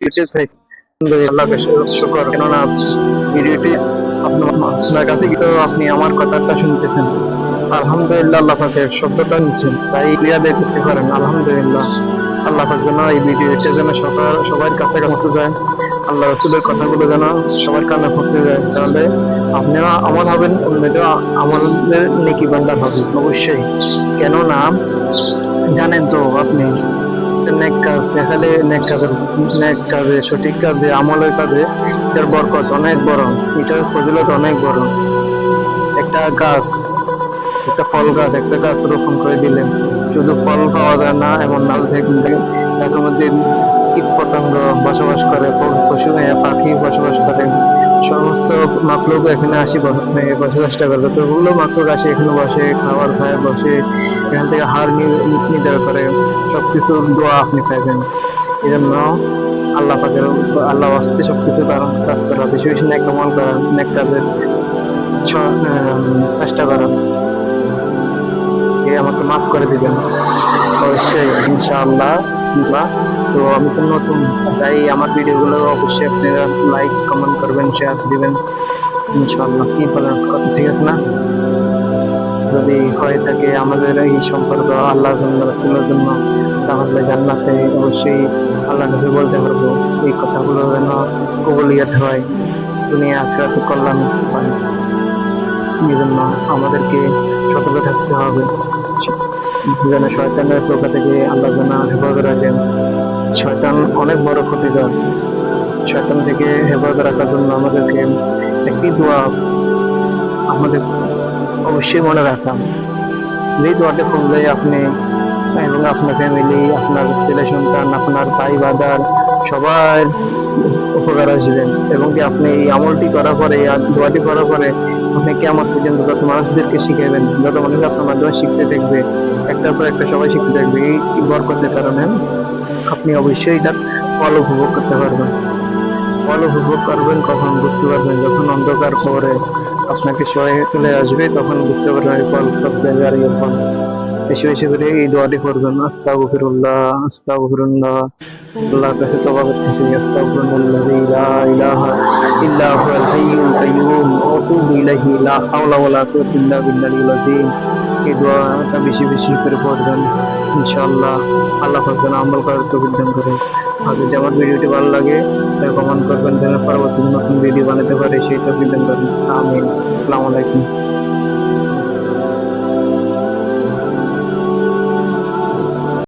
আল্লাহকে শুকর, কেননা ভিডিওটি আপনার কাছে কিন্তু আপনি আমার কথাটা শুনতেছেন। আলহামদুলিল্লাহ, আল্লাহ পাকের শব্দটা নিচ্ছেন, তাই ক্লিয়ার করতে পারেন আলহামদুলিল্লাহ। আল্লাহ পাক যেন এই ভিডিওটা যেন সবার কাছে পৌঁছে যায়, আল্লাহ রসুলের কথাগুলো যেন সবার কানে পৌঁছে যায়, তাহলে আপনিও আমল হবেন, অন্যদেরও আমলের নেকি বান্দার হবে অবশ্যই। কেননা জানেন তো আপনি, নেক কাজ দেখালে নেক কাজে, সঠিক কাজে, আমলের কাজে এটার বরকত অনেক বড়, এটার ফজিলত অনেক বড়। একটা গাছ, একটা ফল গাছ, একটা গাছ রোপণ করে দিলেন, শুধু ফল পাওয়া যায় না এমন না, তার মধ্যে কীট পতঙ্গ বসবাস করে, পশু পাখি বসবাস করে, সমস্ত মাকলুক এখানে আসি বসবাসটা করবে, তো ওগুলো মাকলুক আসে এখানে বসে, খাবার খায়, বসে এখান থেকে হার নির্ধার করে, সবকিছু দোয়া আপনি পাইবেন। এই জন্য আল্লাহ পাকের, আল্লাহ আসতে সবকিছু কাজ করা, বেশি বেশি নেক আমল করা, নেক কাজের চেষ্টা করা। আমাকে মাফ করে দিবেন অবশ্যই ইনশাআল্লাহ। তো আমি তো নতুন, তাই আমার ভিডিওগুলো অবশ্যই আপনারা লাইক কমেন্ট করবেন, শেয়ার দিবেন ইনশাআল্লাহ। কি বলেন, কথা ঠিক আছে না? যদি হয়ে থাকে আমাদের এই সম্পর্ক আল্লাহর জন্য, রাসূলের জন্য, তাহলে জান্নাতে অবশ্যই আল্লাহ নবী বলতে পারবো এই কথাগুলো যেন কবুলিয়াত হয়, দুনিয়া আখিরাতে কল্যাণ পায়। এই জন্য আমাদেরকে সতর্ক থাকতে হবে, যেন শয়তানের ধোঁকা থেকে আল্লাহ যেন হেফাজত রাখেন। শয়তান অনেক বড় ক্ষতিকর, শয়তান থেকে হেফাজত রাখার জন্য আমাদেরকে একটি দোয়া আমাদের অবশ্যই মনে রাখা, যেই দোয়াটা করলে আপনি এবং আপনার ফ্যামিলি, আপনার ছেলে সন্তান, আপনার ভাই বাদার সবার উপকার আসবেন, এবং কি আপনি এই আমলটি করার পরে, দোয়াটি করার পরে আপনি কেমন পর্যন্ত যত মানুষদেরকে শিখাবেন, যত মানুষ আপনার মাধ্যমে শিখতে থাকবে, একটার পর একটা সবাই শিখতে থাকবে, এই বরকতের কারণে আপনি অবশ্যই তার ফল উপভোগ করতে পারবেন। ফল উপভোগ করবেন কখন বুঝতে পারবেন, যখন অন্ধকার পরে আপনাকে সবাই চলে আসবে, তখন বুঝতে পারবেন এই ফল সব জায়গার এই ফল। বেশি বেশি করে এই দোয়াটি করবেন, আস্তাগফিরুল্লাহ আস্তাগফিরুল্লাহ, আল্লাহর কাছে তওবা করতেছি, আস্তাগফিরুল্লাযী লা ইলাহা ইল্লা হুয়াল হাইয়ুল কাইয়্যুম ওয়া আতুবু ইলাইহি, লা হাওলা ওয়া লা কুওয়াতা ইল্লা বিল্লাহিল আযীম। এই দোয়াটা বেশি বেশি করে পড়বেন ইনশাআল্লাহ। আল্লাহ পাক যেন আমল করার তৌফিক দান করে। আর যদি আমার ভিডিওটি ভালো লাগে তাহলে কমেন্ট করবেন, যেন পরবর্তী নতুন ভিডিও বানাতে পারে সেই তৌফিক দান করুন। আমিন। আসসালামু আলাইকুম।